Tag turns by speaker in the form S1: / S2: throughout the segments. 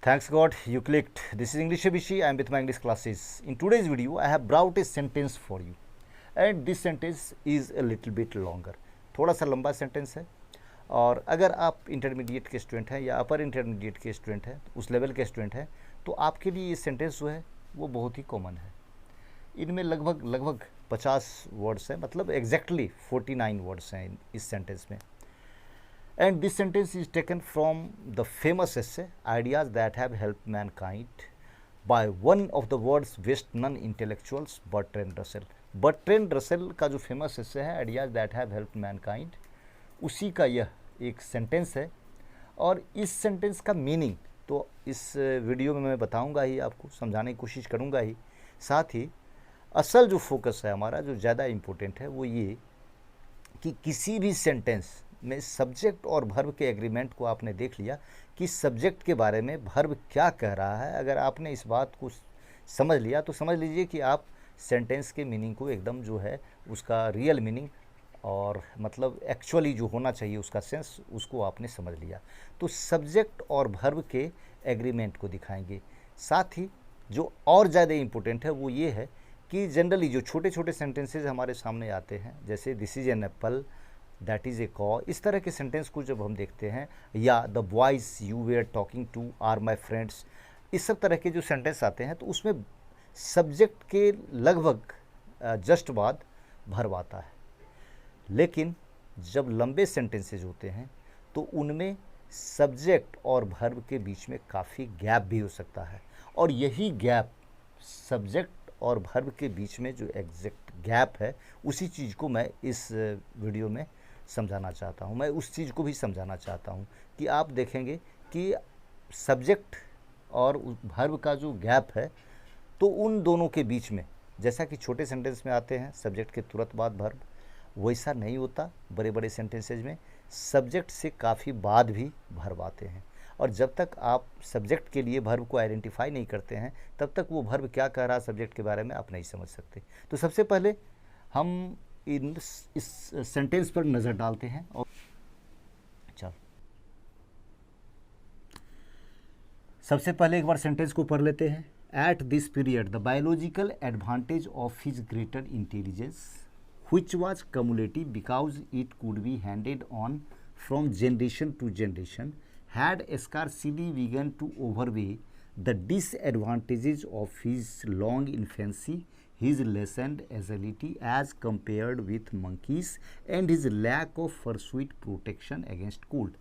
S1: Thanks God you clicked. This is English Abishi. I am with my English classes. In today's video, I have brought a sentence for you, and this sentence is a little bit longer. थोड़ा सा लंबा sentence है, और अगर आप intermediate के student हैं या अपर इंटरमीडिएट के स्टूडेंट हैं, उस लेवल के स्टूडेंट हैं, तो आपके लिए ये सेंटेंस जो है वो बहुत ही कॉमन है. इनमें लगभग 50 वर्ड्स हैं, मतलब एग्जैक्टली 49 वर्ड्स हैं इस सेंटेंस में. And this sentence is taken from the famous essay Ideas That Have Helped Mankind by one of the world's best non-intellectuals, Bertrand Russell. Bertrand Russell का जो फेमस essay है Ideas That Have Helped Mankind, उसी का यह एक sentence है. और इस सेंटेंस का मीनिंग तो इस वीडियो में मैं बताऊंगा ही, आपको समझाने की कोशिश करूंगा ही. साथ ही असल जो फोकस है हमारा, जो ज़्यादा इम्पोर्टेंट है, वो ये कि किसी भी सेंटेंस में सब्जेक्ट और वर्ब के एग्रीमेंट को आपने देख लिया कि सब्जेक्ट के बारे में वर्ब क्या कह रहा है. अगर आपने इस बात को समझ लिया तो समझ लीजिए कि आप सेंटेंस के मीनिंग को एकदम जो है उसका रियल मीनिंग और मतलब एक्चुअली जो होना चाहिए उसका सेंस, उसको आपने समझ लिया. तो सब्जेक्ट और वर्ब के एग्रीमेंट को दिखाएंगे. साथ ही जो और ज़्यादा इम्पोर्टेंट है वो ये है कि जनरली जो छोटे छोटे सेंटेंसेज हमारे सामने आते हैं, जैसे this is an apple, that is a कॉ, इस तरह के सेंटेंस को जब हम देखते हैं, या the boys you were talking to are my friends, इस सब तरह के जो सेंटेंस आते हैं, तो उसमें सब्जेक्ट के लगभग जस्ट बाद वर्ब आता है. लेकिन जब लंबे सेंटेंसेज होते हैं तो उनमें सब्जेक्ट और वर्ब के बीच में काफ़ी गैप भी हो सकता है. और यही गैप, सब्जेक्ट और वर्ब के बीच में जो एग्जैक्ट गैप है, उसी चीज़ को मैं इस वीडियो में समझाना चाहता हूँ. मैं उस चीज़ को भी समझाना चाहता हूँ कि आप देखेंगे कि सब्जेक्ट और वर्ब का जो गैप है, तो उन दोनों के बीच में, जैसा कि छोटे सेंटेंस में आते हैं सब्जेक्ट के तुरंत बाद वर्ब, वैसा नहीं होता. बड़े बड़े सेंटेंसेज में सब्जेक्ट से काफ़ी बाद भी वर्ब आते हैं. और जब तक आप सब्जेक्ट के लिए वर्ब को आइडेंटिफाई नहीं करते हैं, तब तक वो वर्ब क्या कह रहा है सब्जेक्ट के बारे में आप नहीं समझ सकते. तो सबसे पहले हम इस सेंटेंस पर नज़र डालते हैं. और चल, सबसे पहले एक बार सेंटेंस को पढ़ लेते हैं. At this period the biological advantage of his greater intelligence which was cumulative because it could be handed on from generation to generation, had scarcely begun to overweigh the disadvantages of his long infancy, his lessened agility as compared with monkeys, and his lack of pursuit protection against cold.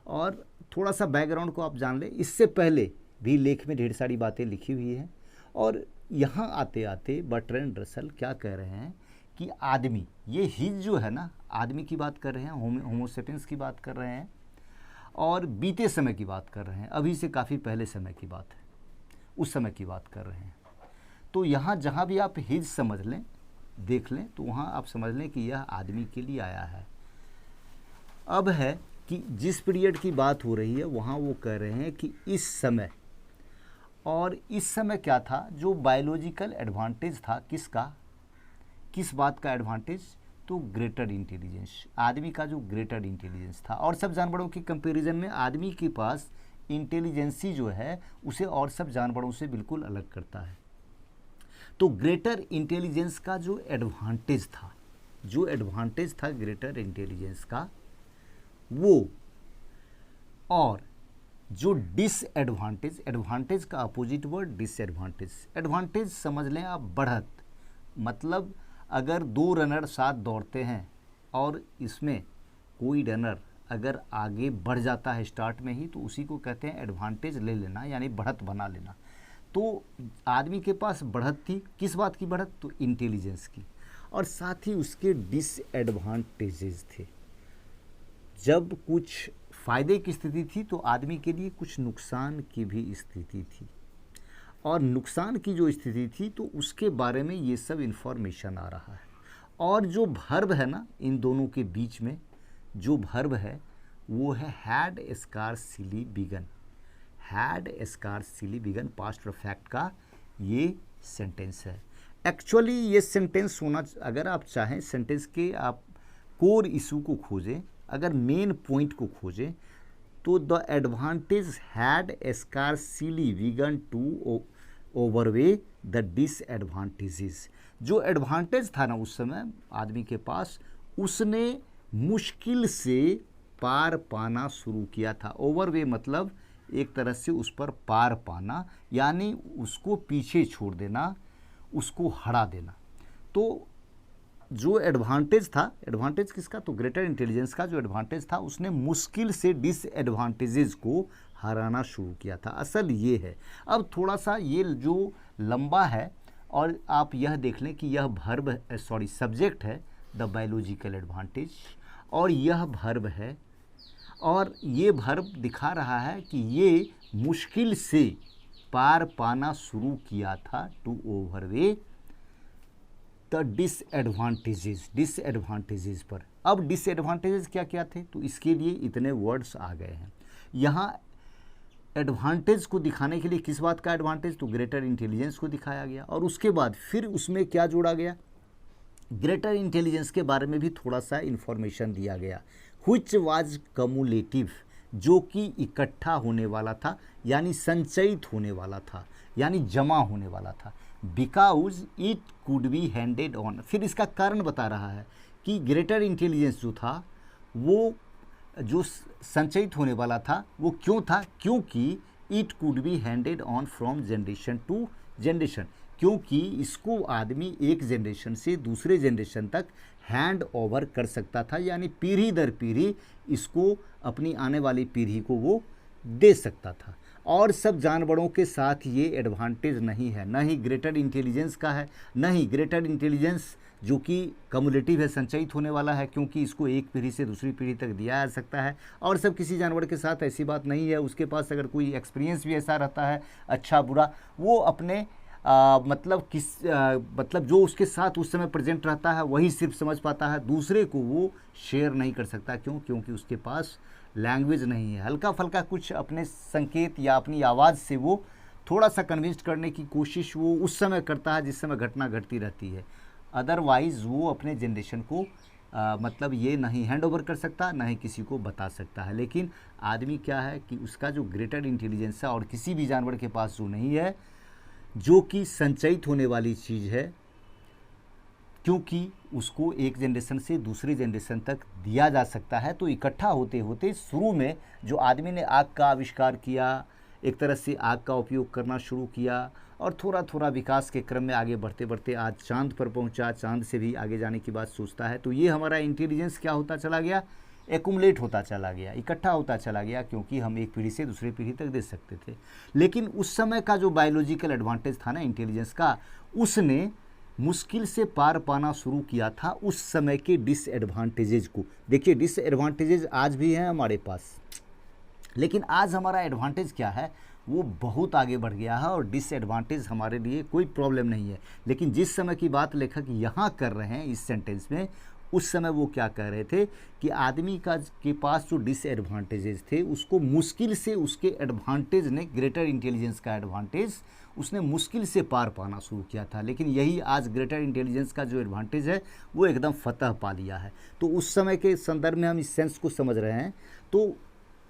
S1: और थोड़ा सा background को आप जान लें. इससे पहले भी लेख में ढेर सारी बातें लिखी हुई हैं, और यहाँ आते आते बर्ट्रैंड रसल क्या कह रहे हैं कि आदमी, ये हिज जो है ना, आदमी की बात कर रहे हैं, होमोसेपियंस की बात कर रहे हैं, और बीते समय की बात कर रहे हैं. अभी से काफ़ी पहले समय की बात है, उस समय की बात कर रहे हैं. तो यहाँ जहाँ भी आप हिज समझ लें, देख लें, तो वहाँ आप समझ लें कि यह आदमी के लिए आया है. अब है कि जिस पीरियड की बात हो रही है वहाँ वो कह रहे हैं कि इस समय, और इस समय क्या था, जो बायोलॉजिकल एडवांटेज था, किसका, किस बात का एडवांटेज, तो ग्रेटर इंटेलिजेंस, आदमी का जो ग्रेटर इंटेलिजेंस था. और सब जानवरों के कंपैरिजन में आदमी के पास इंटेलिजेंसी जो है उसे और सब जानवरों से बिल्कुल अलग करता है. तो ग्रेटर इंटेलिजेंस का जो एडवांटेज था ग्रेटर इंटेलिजेंस का, वो, और जो डिसएडवांटेज, एडवांटेज का अपोजिट वर्ड डिसएडवांटेज. एडवांटेज समझ लें आप बढ़त, मतलब अगर 2 रनर साथ दौड़ते हैं और इसमें कोई रनर अगर आगे बढ़ जाता है स्टार्ट में ही, तो उसी को कहते हैं एडवांटेज ले लेना, यानी बढ़त बना लेना. तो आदमी के पास बढ़त थी, किस बात की बढ़त, तो इंटेलिजेंस की. और साथ ही उसके डिसएडवांटेजेस थे. जब कुछ फ़ायदे की स्थिति थी तो आदमी के लिए कुछ नुकसान की भी स्थिति थी. और नुकसान की जो स्थिति थी तो उसके बारे में ये सब इन्फॉर्मेशन आ रहा है. और जो वर्ब है ना, इन दोनों के बीच में जो वर्ब है वो है had scarcely begun. Had scarcely begun past perfect का ये सेंटेंस है. एक्चुअली ये सेंटेंस होना, अगर आप चाहें सेंटेंस के आप कोर इशू को खोजें, अगर मेन पॉइंट को खोजें, तो the advantage had scarcely began to overweigh the disadvantages. जो एडवांटेज था ना उस समय आदमी के पास, उसने मुश्किल से पार पाना शुरू किया था। ओवरवे मतलब एक तरह से उस पर पार पाना, यानी उसको पीछे छोड़ देना, उसको हरा देना। तो जो एडवांटेज था, एडवांटेज किसका, तो ग्रेटर इंटेलिजेंस का जो एडवांटेज था, उसने मुश्किल से डिसएडवांटेजेस को हराना शुरू किया था। असल ये है। अब थोड़ा सा ये जो लंबा है, और आप यह देख लें कि यह वर्ब सब्जेक्ट है द बायोलॉजिकल एडवांटेज, और यह वर्ब है, और ये वर्ब दिखा रहा है कि ये मुश्किल से पार पाना शुरू किया था, टू ओवरवे द डिसएडवांटेजेस पर। अब डिसएडवांटेजेस क्या क्या थे, तो इसके लिए इतने वर्ड्स आ गए हैं। यहाँ एडवांटेज को दिखाने के लिए किस बात का एडवांटेज, तो ग्रेटर इंटेलिजेंस को दिखाया गया, और उसके बाद फिर उसमें क्या जोड़ा गया, ग्रेटर इंटेलिजेंस के बारे में भी थोड़ा सा इंफॉर्मेशन दिया गया। व्हिच वाज कम्युलेटिव, जो कि इकट्ठा होने वाला था, यानी संचयित होने वाला था, यानी जमा होने वाला था। Because it could be handed on, फिर इसका कारण बता रहा है कि ग्रेटर इंटेलिजेंस जो था, वो जो संचयित होने वाला था, वो क्यों था, क्योंकि it could be handed on from generation to generation, क्योंकि इसको आदमी एक जनरेशन से दूसरे जनरेशन तक हैंड ओवर कर सकता था, यानी पीढ़ी दर पीढ़ी इसको अपनी आने वाली पीढ़ी को वो दे सकता था। और सब जानवरों के साथ ये एडवांटेज नहीं है, न ही ग्रेटर इंटेलिजेंस का है, न ही ग्रेटर इंटेलिजेंस जो कि कम्युलेटिव है, संचयित होने वाला है, क्योंकि इसको एक पीढ़ी से दूसरी पीढ़ी तक दिया जा सकता है। और सब किसी जानवर के साथ ऐसी बात नहीं है। उसके पास अगर कोई एक्सपीरियंस भी ऐसा रहता है, अच्छा बुरा, वो अपने मतलब जो उसके साथ उस समय प्रेजेंट रहता है वही सिर्फ समझ पाता है, दूसरे को वो शेयर नहीं कर सकता। क्यों, क्योंकि उसके पास लैंग्वेज नहीं है। हल्का फल्का कुछ अपने संकेत या अपनी आवाज़ से वो थोड़ा सा कन्विंस करने की कोशिश वो उस समय करता है जिस समय घटना घटती रहती है। अदरवाइज़ वो अपने जनरेशन को मतलब ये नहीं हैंड ओवर कर सकता, ना ही किसी को बता सकता है। लेकिन आदमी क्या है कि उसका जो ग्रेटर इंटेलिजेंस है, और किसी भी जानवर के पास जो नहीं है, जो कि संचयित होने वाली चीज़ है, क्योंकि उसको एक जनरेशन से दूसरी जनरेशन तक दिया जा सकता है। तो इकट्ठा होते होते शुरू में जो आदमी ने आग का आविष्कार किया, एक तरह से आग का उपयोग करना शुरू किया, और थोड़ा थोड़ा विकास के क्रम में आगे बढ़ते बढ़ते आज चांद पर पहुंचा, चांद से भी आगे जाने की बात सोचता है। तो ये हमारा इंटेलिजेंस क्या होता चला गया, एक्युमुलेट होता चला गया, इकट्ठा होता चला गया, क्योंकि हम एक पीढ़ी से दूसरी पीढ़ी तक दे सकते थे। लेकिन उस समय का जो बायोलॉजिकल एडवांटेज था ना इंटेलिजेंस का, उसने मुश्किल से पार पाना शुरू किया था उस समय के डिसएडवांटेजेज को। देखिए डिसएडवांटेजेज आज भी हैं हमारे पास, लेकिन आज हमारा एडवांटेज क्या है, वो बहुत आगे बढ़ गया है, और डिसएडवांटेज हमारे लिए कोई प्रॉब्लम नहीं है। लेकिन जिस समय की बात लेखक यहाँ कर रहे हैं इस सेंटेंस में, उस समय वो क्या कह रहे थे कि आदमी के पास जो डिसएडवांटेजेस थे, उसको मुश्किल से उसके एडवांटेज ने, ग्रेटर इंटेलिजेंस का एडवांटेज उसने मुश्किल से पार पाना शुरू किया था। लेकिन यही आज ग्रेटर इंटेलिजेंस का जो एडवांटेज है वो एकदम फतह पा लिया है। तो उस समय के संदर्भ में हम इस सेंस को समझ रहे हैं। तो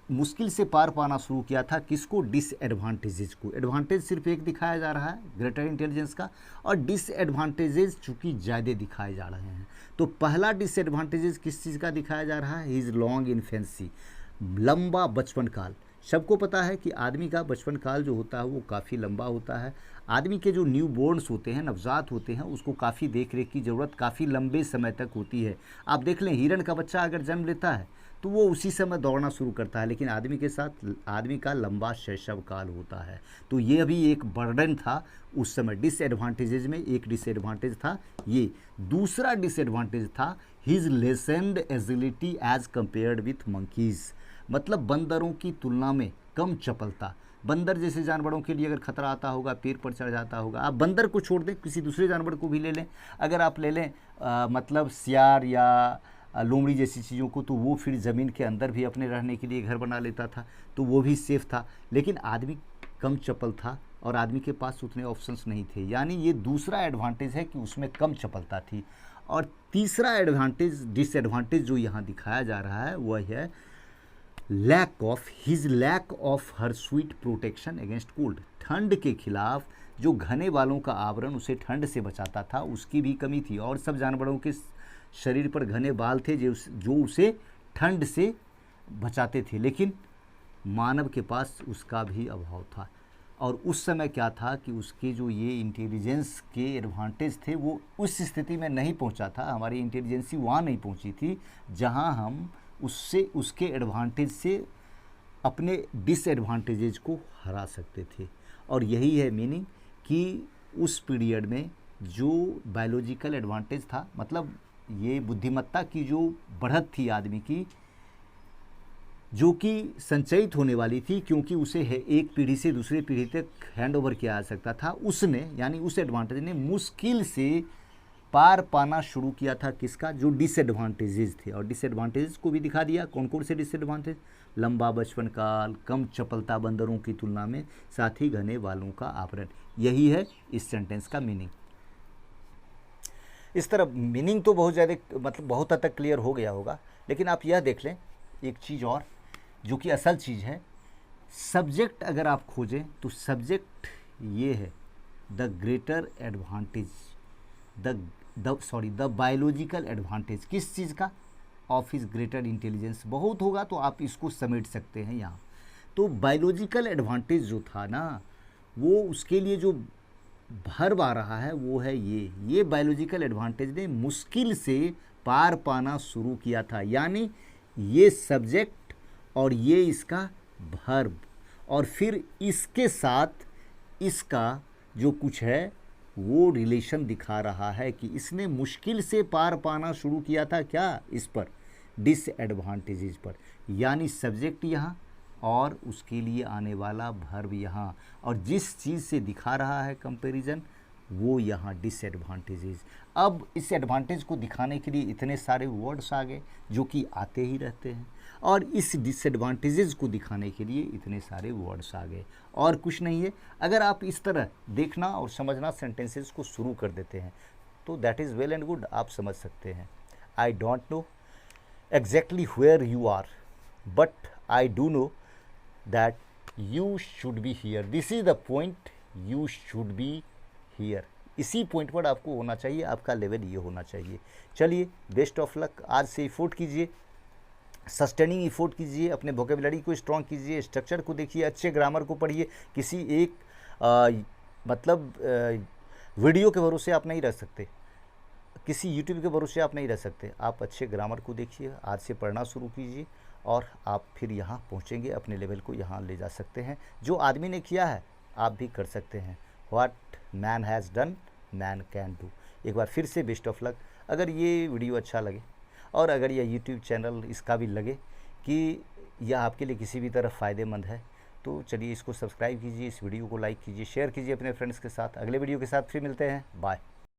S1: मुश्किल से पार पाना शुरू किया था किसको, डिसएडवांटेजेस को। एडवांटेज सिर्फ एक दिखाया जा रहा है ग्रेटर इंटेलिजेंस का, और डिसएडवांटेजेस चूँकि ज़्यादा दिखाए जा रहे हैं। तो पहला डिसएडवांटेजेस किस चीज़ का दिखाया जा रहा है, हिज लॉन्ग इन्फेंसी, लंबा बचपन काल। सबको पता है कि आदमी का बचपन काल जो होता है वो काफ़ी लंबा होता है। आदमी के जो न्यू बोर्न्स होते हैं, नवजात होते हैं, उसको काफ़ी देख रेख की ज़रूरत काफ़ी लंबे समय तक होती है। आप देख लें, हिरण का बच्चा अगर जन्म लेता है तो वो उसी समय दौड़ना शुरू करता है, लेकिन आदमी के साथ आदमी का लंबा शैशव काल होता है। तो ये भी एक बर्डन था उस समय। डिसएडवांटेजेज में एक डिसएडवांटेज था ये। दूसरा डिसएडवांटेज था his lessened agility as compared with monkeys, मतलब बंदरों की तुलना में कम चपलता। बंदर जैसे जानवरों के लिए अगर खतरा आता होगा, पेड़ पर चढ़ जाता होगा। आप बंदर को छोड़ दें, किसी दूसरे जानवर को भी ले लें, अगर आप ले लें मतलब सियार या लोमड़ी जैसी चीज़ों को, तो वो फिर ज़मीन के अंदर भी अपने रहने के लिए घर बना लेता था, तो वो भी सेफ था। लेकिन आदमी कम चपल था, और आदमी के पास उतने ऑप्शंस नहीं थे। यानी ये दूसरा एडवांटेज है कि उसमें कम चपलता थी। और तीसरा डिसएडवांटेज जो यहाँ दिखाया जा रहा है वह है lack of her sweet protection against cold, ठंड के खिलाफ जो घने बालों का आवरण उसे ठंड से बचाता था उसकी भी कमी थी। और सब जानवरों के शरीर पर घने बाल थे जो उसे ठंड से बचाते थे, लेकिन मानव के पास उसका भी अभाव था। और उस समय क्या था कि उसके जो ये इंटेलिजेंस के एडवांटेज थे वो उस स्थिति में नहीं पहुंचा था, हमारी इंटेलिजेंसी वहाँ नहीं पहुंची थी जहां हम उसके एडवांटेज से अपने डिसएडवांटेजेज को हरा सकते थे। और यही है मीनिंग कि उस पीरियड में जो बायोलॉजिकल एडवांटेज था, मतलब ये बुद्धिमत्ता की जो बढ़त थी आदमी की, जो कि संचयित होने वाली थी क्योंकि उसे एक पीढ़ी से दूसरी पीढ़ी तक हैंड ओवर किया जा सकता था, उसने यानी उस एडवांटेज ने मुश्किल से पार पाना शुरू किया था। किसका? जो डिसएडवांटेजेस थे। और डिसएडवांटेजेस को भी दिखा दिया। कौन कौन से डिसएडवांटेज? लंबा बचपन काल, कम चपलता बंदरों की तुलना में, साथ ही घने बालों का आवरण। यही है इस सेंटेंस का मीनिंग। इस तरह मीनिंग तो बहुत ज़्यादा, मतलब बहुत हद तक क्लियर हो गया होगा, लेकिन आप यह देख लें एक चीज़ और जो कि असल चीज़ है। सब्जेक्ट अगर आप खोजें तो सब्जेक्ट ये है, the greater advantage, the biological advantage. किस चीज़ का? Of his greater intelligence. बहुत होगा तो आप इसको समेट सकते हैं यहाँ। तो बायोलॉजिकल एडवांटेज जो था ना, वो उसके लिए जो भर आ रहा है वो है ये बायोलॉजिकल एडवांटेज ने मुश्किल से पार पाना शुरू किया था। यानी ये सब्जेक्ट और ये इसका वर्ब, और फिर इसके साथ इसका जो कुछ है वो रिलेशन दिखा रहा है कि इसने मुश्किल से पार पाना शुरू किया था। क्या? इस पर, डिसएडवांटेजेस पर। यानी सब्जेक्ट यहाँ और उसके लिए आने वाला वर्ब यहाँ, और जिस चीज़ से दिखा रहा है कंपैरिजन वो यहाँ डिसएडवांटेजेस। अब इस एडवांटेज को दिखाने के लिए इतने सारे वर्ड्स आ गए जो कि आते ही रहते हैं, और इस डिसएडवांटेजेस को दिखाने के लिए इतने सारे वर्ड्स आ गए, और कुछ नहीं है। अगर आप इस तरह देखना और समझना सेंटेंसेस को शुरू कर देते हैं तो that is well and good, आप समझ सकते हैं। I don't know exactly where you are, but I do know that you should be here. This is the point, you should be here. इसी पॉइंट पर आपको होना चाहिए, आपका लेवल ये होना चाहिए। चलिए, बेस्ट ऑफ लक। आज से एफोर्ट कीजिए, सस्टेनिंग एफोर्ट कीजिए, अपने वोकेबुलरी को स्ट्रॉन्ग कीजिए, स्ट्रक्चर को देखिए, अच्छे ग्रामर को पढ़िए। किसी एक वीडियो के भरोसे आप नहीं रह सकते, किसी यूट्यूब के भरोसे आप नहीं रह सकते। आप अच्छे ग्रामर को देखिए, आज से पढ़ना शुरू कीजिए और आप फिर यहाँ पहुँचेंगे, अपने लेवल को यहाँ ले जा सकते हैं। जो आदमी ने किया है आप भी कर सकते हैं। What man has done man can do. एक बार फिर से बेस्ट ऑफ लक। अगर ये वीडियो अच्छा लगे और अगर यह यूट्यूब चैनल इसका भी लगे कि यह आपके लिए किसी भी तरह फ़ायदेमंद है तो चलिए इसको सब्सक्राइब कीजिए, इस वीडियो को लाइक कीजिए, शेयर कीजिए अपने फ्रेंड्स के साथ। अगले वीडियो के साथ फिर मिलते हैं। बाय।